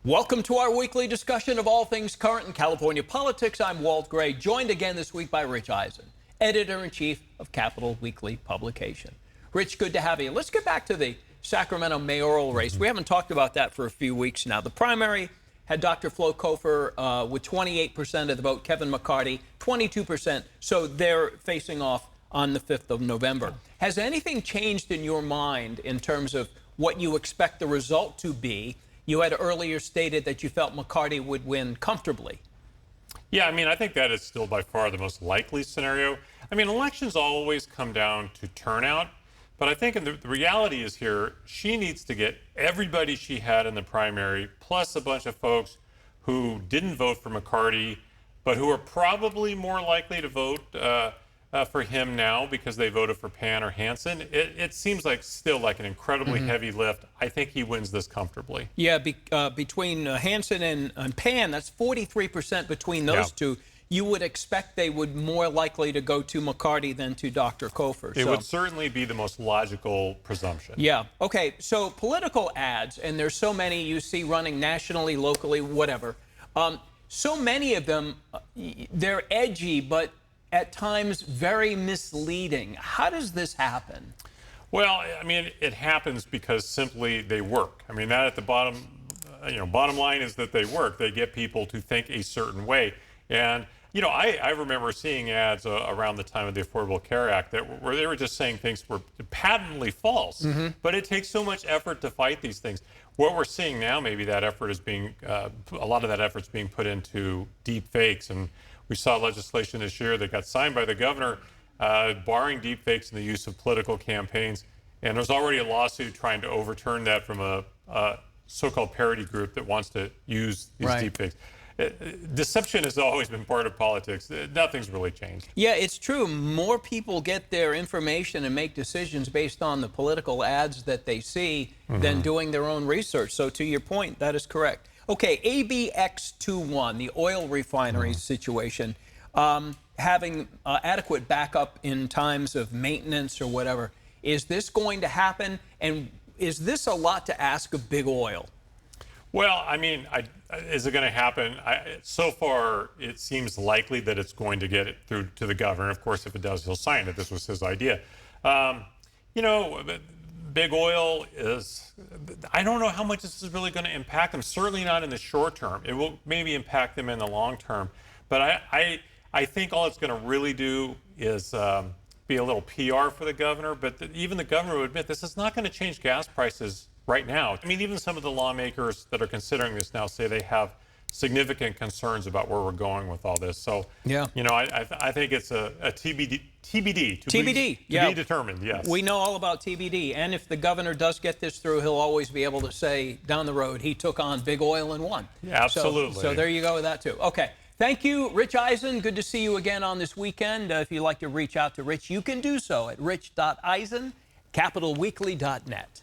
Welcome to our weekly discussion of all things current in California politics. I'm Walt Gray, joined again this week by Rich Eisen, editor-in-chief of Capital Weekly publication. Rich, good to have you. Let's get back to the Sacramento mayoral race. We haven't talked about that for a few weeks now. The primary had Dr. Flo Kofer with 28% of the vote, Kevin McCarty, 22%. So they're facing off on the 5th of November. Has anything changed in your mind in terms of what you expect the result to be? You had earlier stated that you felt McCarty would win comfortably. Yeah, I mean, I think that is still by far the most likely scenario. I mean, elections always come down to turnout, but I think the reality is here, she needs to get everybody she had in the primary, plus a bunch of folks who didn't vote for McCarty, but who are probably more likely to vote for him now because they voted for Pan or Hansen. It seems like still like an incredibly heavy lift. I think he wins this comfortably. Yeah, between Hansen and Pan, that's 43% between those two. You would expect they would more likely to go to McCarty than to Dr. Kofer. It would certainly be the most logical presumption. Yeah. Okay, so political ads, and there's so many you see running nationally, locally, whatever. So many of them, they're edgy, but at times very misleading. How does this happen? Well, I mean, it happens because simply they work. I mean, that at the bottom, bottom line is that they work. They get people to think a certain way. And, I remember seeing ads around the time of the Affordable Care Act where they were just saying things were patently false. But it takes so much effort to fight these things. What we're seeing now, maybe that effort is being, a lot of that effort's being put into deep fakes. And we saw legislation this year that got signed by the governor barring deepfakes in the use of political campaigns. And there's already a lawsuit trying to overturn that from a so-called parody group that wants to use these deepfakes. Deception has always been part of politics. Nothing's really changed. Yeah, it's true. More people get their information and make decisions based on the political ads that they see than doing their own research. So to your point, that is correct. Okay, ABX21, the oil refinery situation, having adequate backup in times of maintenance or whatever. Is this going to happen? And is this a lot to ask of big oil? Well, I mean, is it going to happen? So far, it seems likely that it's going to get it through to the governor. Of course, if it does, he'll sign it. This was his idea. Big oil is, I don't know how much this is really going to impact them. Certainly not in the short term. It will maybe impact them in the long term. But I think all it's going to really do is be a little PR for the governor. But even the governor would admit this is not going to change gas prices right now. I mean, even some of the lawmakers that are considering this now say they have significant concerns about where we're going with all this. So, I think it's a TBD. To be determined, yes. We know all about TBD. And if the governor does get this through, he'll always be able to say down the road he took on big oil and won. Yeah, absolutely. So there you go with that, too. Okay. Thank you, Rich Eisen. Good to see you again on this weekend. If you'd like to reach out to Rich, you can do so at rich.eisen@capitalweekly.net.